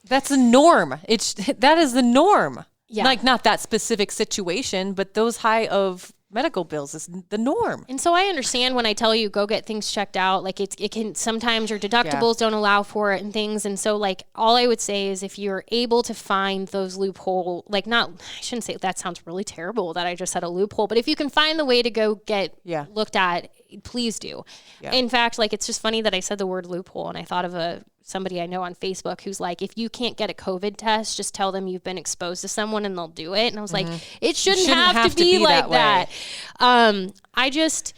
That's the norm. That is the norm. Yeah. Like, not that specific situation, but those high of medical bills is the norm. And so I understand when I tell you go get things checked out, like it can sometimes your deductibles don't allow for it and things. And so like all I would say is if you're able to find those loophole, like I shouldn't say that sounds really terrible that I just said a loophole, but if you can find the way to go get looked at, please do. Yeah. In fact, like it's just funny that I said the word loophole, and I thought of somebody I know on Facebook who's like, if you can't get a COVID test, just tell them you've been exposed to someone and they'll do it. And I was like, it shouldn't have to be like that. I just,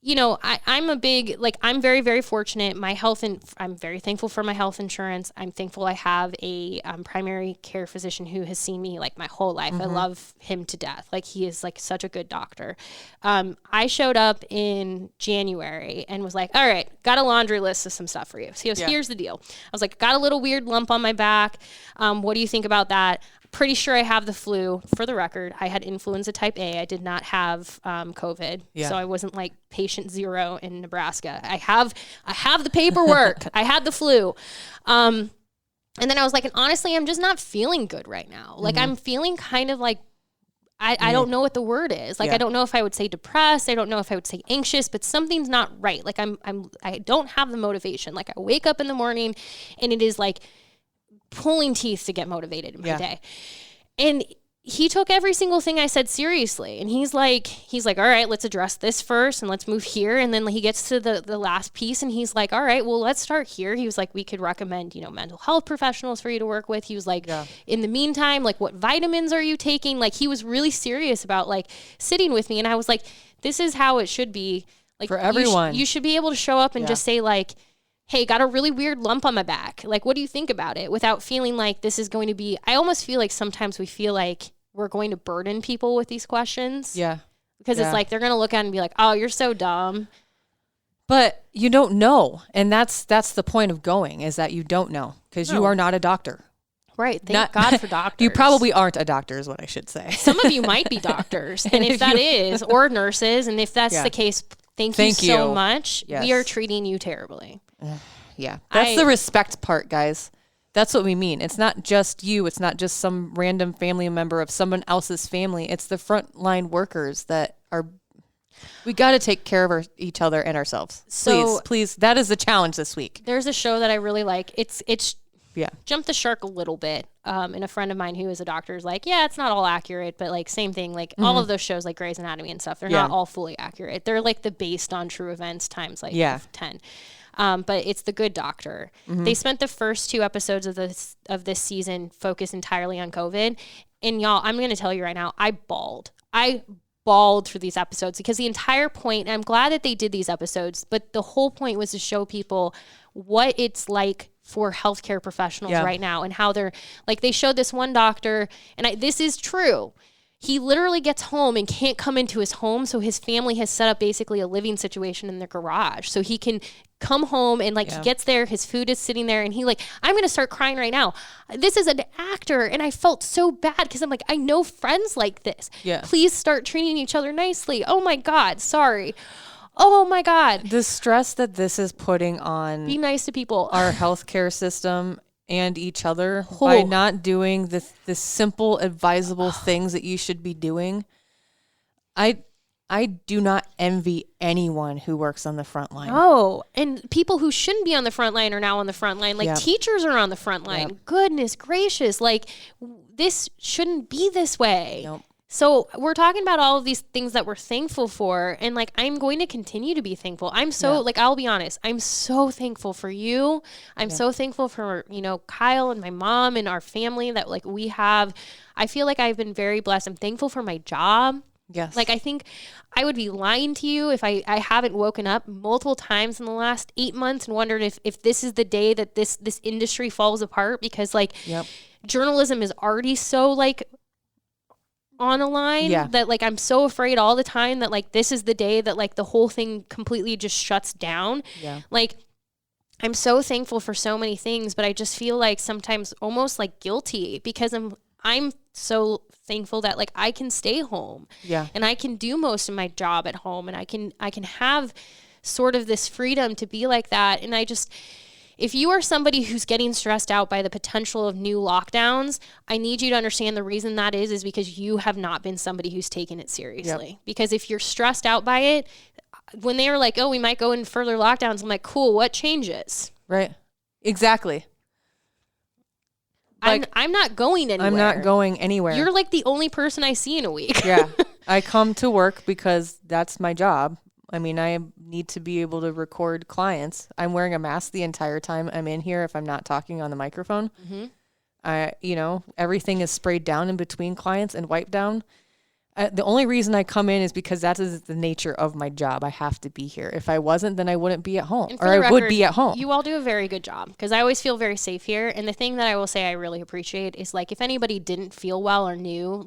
I'm very, very fortunate. My health, and I'm very thankful for my health insurance. I'm thankful I have a primary care physician who has seen me like my whole life. I love him to death. Like he is like such a good doctor. I showed up in January and was like, all right, got a laundry list of some stuff for you. So he goes, here's the deal. I was like, got a little weird lump on my back. What do you think about that? Pretty sure I have the flu. For the record, I had influenza type A. I did not have COVID. Yeah. So I wasn't like patient 0 in Nebraska. I have the paperwork. I had the flu. And then I was like, and honestly, I'm just not feeling good right now. Like I'm feeling kind of like, I don't know what the word is. Like, I don't know if I would say depressed. I don't know if I would say anxious, but something's not right. Like I don't have the motivation. Like I wake up in the morning and it is like pulling teeth to get motivated in my day. And he took every single thing I said seriously. And he's like, all right, let's address this first and let's move here. And then he gets to the last piece and he's like, all right, well, let's start here. He was like, we could recommend, mental health professionals for you to work with. He was like, in the meantime, like what vitamins are you taking? Like he was really serious about like sitting with me. And I was like, this is how it should be. Like for everyone. You should be able to show up and just say like, hey, got a really weird lump on my back. Like, what do you think about it? Without feeling like this is going to be, I almost feel like sometimes we feel like we're going to burden people with these questions. Yeah. Because it's like, they're going to look at it and be like, oh, you're so dumb. But you don't know. And that's the point of going, is that you don't know, because you are not a doctor. Right. Thank God for doctors. You probably aren't a doctor is what I should say. Some of you might be doctors. And if that is, or nurses. And if that's the case, thank you so much. Yes. We are treating you terribly. Yeah. That's the respect part, guys. That's what we mean. It's not just you. It's not just some random family member of someone else's family. It's the frontline workers that are. We got to take care of each other and ourselves. So, please. That is the challenge this week. There's a show that I really like. It's jumped the shark a little bit. And a friend of mine who is a doctor is like, yeah, it's not all accurate, but like same thing. Like all of those shows like Grey's Anatomy and stuff, they're not all fully accurate. They're like the based on true events times like 10. But it's The Good Doctor. They spent the first 2 episodes of this season focused entirely on COVID. And y'all, I'm going to tell you right now, I bawled for these episodes because the entire point, and I'm glad that they did these episodes, but the whole point was to show people what it's like for healthcare professionals right now and how they're like, they showed this one doctor, and this is true. He literally gets home and can't come into his home. So his family has set up basically a living situation in their garage. So he can come home and he gets there, his food is sitting there, and he I'm going to start crying right now. This is an actor. And I felt so bad because I'm like, I know friends like this. Yeah. Please start treating each other nicely. Oh my God. Sorry. Oh my God. The stress that this is putting on. Be nice to people. Our healthcare system and each other by not doing the simple advisable things that you should be doing. I do not envy anyone who works on the front line. Oh, and people who shouldn't be on the front line are now on the front line. Teachers are on the front line. Yep. Goodness gracious. This shouldn't be this way. Nope. So we're talking about all of these things that we're thankful for. And I'm going to continue to be thankful. I'm so I'll be honest. I'm so thankful for you. I'm so thankful for, Kyle and my mom and our family that we have. I feel like I've been very blessed. I'm thankful for my job. Yes. I think I would be lying to you if I haven't woken up multiple times in the last 8 months and wondered if this is the day that this industry falls apart because journalism is already so on a line that I'm so afraid all the time that this is the day that the whole thing completely just shuts down. Yeah. I'm so thankful for so many things, but I just feel sometimes almost guilty because I'm so thankful that I can stay home and I can do most of my job at home and I can have sort of this freedom to be like that. And if you are somebody who's getting stressed out by the potential of new lockdowns, I need you to understand the reason that is because you have not been somebody who's taken it seriously. Yep. Because if you're stressed out by it, when they were like, oh, we might go in further lockdowns, I'm like, cool, what changes? Right. Exactly. I'm not going anywhere. I'm not going anywhere. You're the only person I see in a week. Yeah. I come to work because that's my job. I mean, I need to be able to record clients. I'm wearing a mask the entire time I'm in here if I'm not talking on the microphone. Mm-hmm. Everything is sprayed down in between clients and wiped down. The only reason I come in is because that is the nature of my job. I have to be here. If I wasn't, then I wouldn't be at home, or I would be at home. You all do a very good job because I always feel very safe here. And the thing that I will say I really appreciate is if anybody didn't feel well or knew,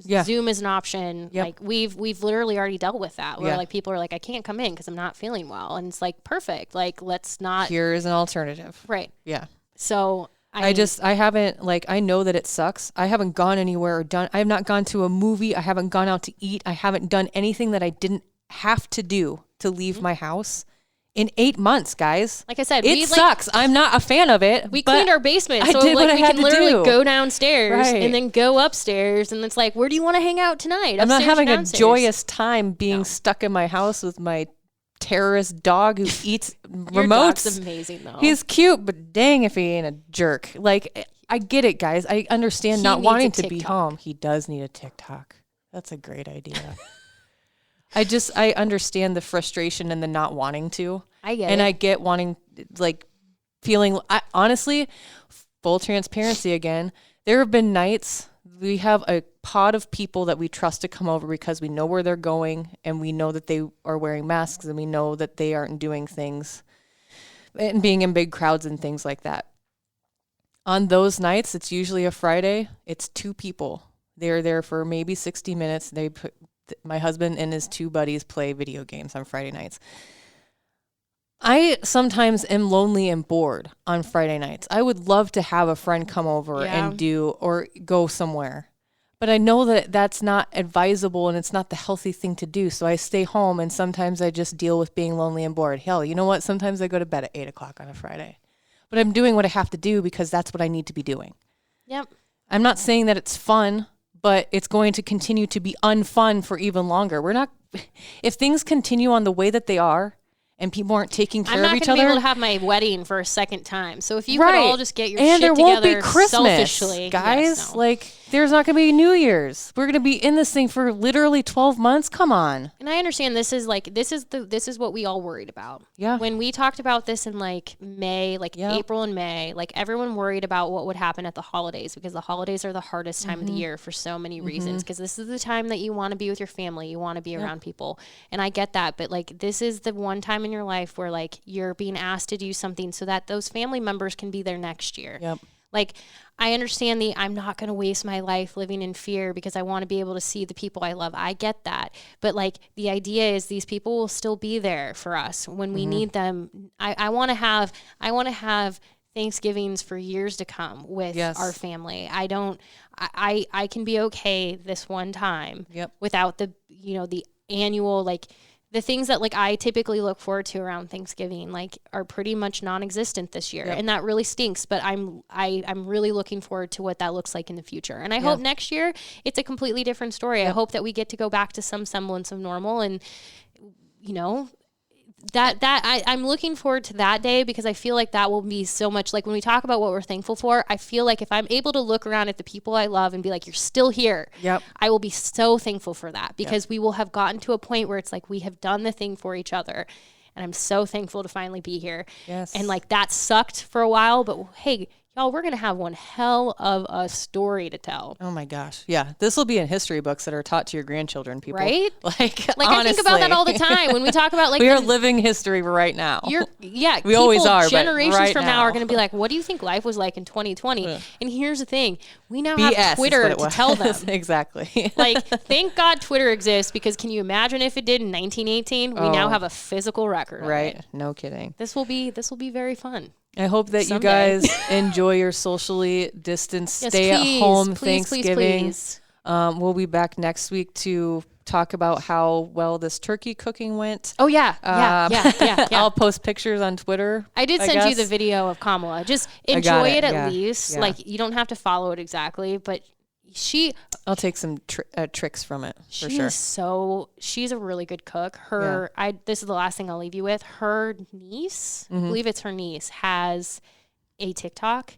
Zoom is an option. Yep. We've literally already dealt with that where people are I can't come in because I'm not feeling well. And it's perfect. Let's not. Here is an alternative. Right. Yeah. So I haven't, I know that it sucks. I haven't gone anywhere I have not gone to a movie. I haven't gone out to eat. I haven't done anything that I didn't have to do to leave my house in 8 months, guys. Like I said, it sucks. I'm not a fan of it. We cleaned our basement. So we can literally go downstairs and then go upstairs. And it's where do you want to hang out tonight? I'm not having a joyous time being stuck in my house with my terrorist dog who eats remotes. Your dog's amazing though. He's cute, but dang if he ain't a jerk. I get it, guys. I understand not wanting to be home. He does need a TikTok. That's a great idea. I understand the frustration and the not wanting to. I get it. And I get wanting, feeling, honestly, full transparency again. There have been nights we have a pod of people that we trust to come over because we know where they're going and we know that they are wearing masks and we know that they aren't doing things and being in big crowds and things like that. On those nights, it's usually a Friday. It's 2 people. They're there for maybe 60 minutes. My husband and his 2 buddies play video games on Friday nights. I sometimes am lonely and bored on Friday nights. I would love to have a friend come over and or go somewhere. But I know that that's not advisable and it's not the healthy thing to do. So I stay home and sometimes I just deal with being lonely and bored. Hell, you know what? Sometimes I go to bed at 8 o'clock on a Friday. But I'm doing what I have to do because that's what I need to be doing. Yep. I'm not saying that it's fun, but it's going to continue to be unfun for even longer. If things continue on the way that they are, and people aren't taking care of each other. I'm not going to be able to have my wedding for a second time. So if you right. could all just get your and shit together selfishly. And there won't be Christmas, guys. Yes, no. Like, there's not going to be New Year's. We're going to be in this thing for literally 12 months. Come on. And I understand this is what we all worried about. Yeah. When we talked about this in like May, like April and May, like everyone worried about what would happen at the holidays because the holidays are the hardest time of the year for so many reasons. Because this is the time that you want to be with your family. You want to be around people. And I get that. But like, this is the one time in your life where like you're being asked to do something so that those family members can be there next year. Yep. Like, I understand I'm not going to waste my life living in fear because I want to be able to see the people I love. I get that. But like, the idea is these people will still be there for us when we need them. I want to have Thanksgivings for years to come with our family. I can be okay this one time without the annual, like, the things that like I typically look forward to around Thanksgiving like are pretty much non-existent this year. And that really stinks, but I'm really looking forward to what that looks like in the future. And I hope next year it's a completely different story. I hope that we get to go back to some semblance of normal and I'm looking forward to that day because I feel like that will be so much like when we talk about what we're thankful for, I feel like if I'm able to look around at the people I love and be like, you're still here. Yep. I will be so thankful for that because we will have gotten to a point where it's like we have done the thing for each other. And I'm so thankful to finally be here. Yes. And like that sucked for a while, but hey, y'all, we're going to have one hell of a story to tell. Oh my gosh. Yeah. This will be in history books that are taught to your grandchildren, people. Right? Like honestly. I think about that all the time when we talk about like we are living history right now. We always are. Generations right from now are going to be like, what do you think life was like in 2020? And here's the thing. We now have Twitter to tell them. Exactly. Like, thank God Twitter exists because can you imagine if it did in 1918? We now have a physical record. Right. Of it. No kidding. This will be very fun. I hope that Someday. you guys enjoy your socially distanced stay at home Thanksgiving. Please. We'll be back next week to talk about how well this turkey cooking went. Oh yeah. I'll post pictures on Twitter. I did send you the video of Kamala. Just enjoy it at least. Yeah. Like you don't have to follow it exactly, but I'll take some tricks from it for sure. She's a really good cook. This is the last thing I'll leave you with. Her niece, I believe it's her niece, has a TikTok.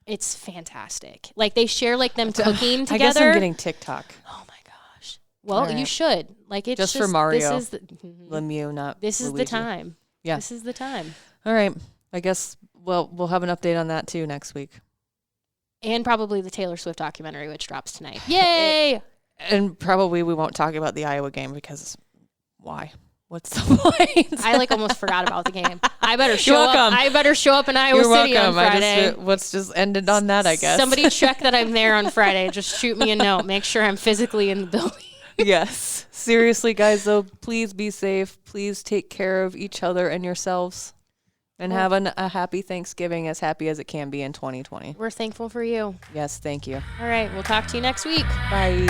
It's fantastic. Like they share like them cooking together. I guess I'm getting TikTok. Oh my gosh. Well, you should. Like it's just for Mario. This is Lemieux, not This is Luigi. the time. Yeah. This is the time. All right. I guess we'll have an update on that too next week. And probably the Taylor Swift documentary, which drops tonight. Yay! And probably we won't talk about the Iowa game because why? What's the point? I like almost forgot about the game. I better show up. I better show up in Iowa City on Friday. Let's just end it on that, I guess. Somebody check that I'm there on Friday. Just shoot me a note. Make sure I'm physically in the building. Yes. Seriously, guys, though, please be safe. Please take care of each other and yourselves. And have a happy Thanksgiving, as happy as it can be in 2020. We're thankful for you. Yes, thank you. All right, we'll talk to you next week. Bye.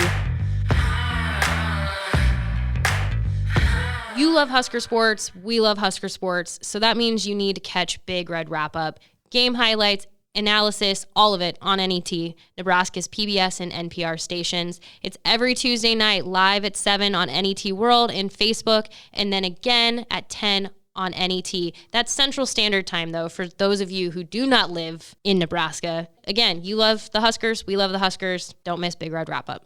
You love Husker sports. We love Husker sports. So that means you need to catch Big Red Wrap-Up, game highlights, analysis, all of it on NET, Nebraska's PBS and NPR stations. It's every Tuesday night live at 7 on NET World and Facebook, and then again at 10 on NET. That's Central Standard Time, though, for those of you who do not live in Nebraska. Again, you love the Huskers. We love the Huskers. Don't miss Big Red Wrap-Up.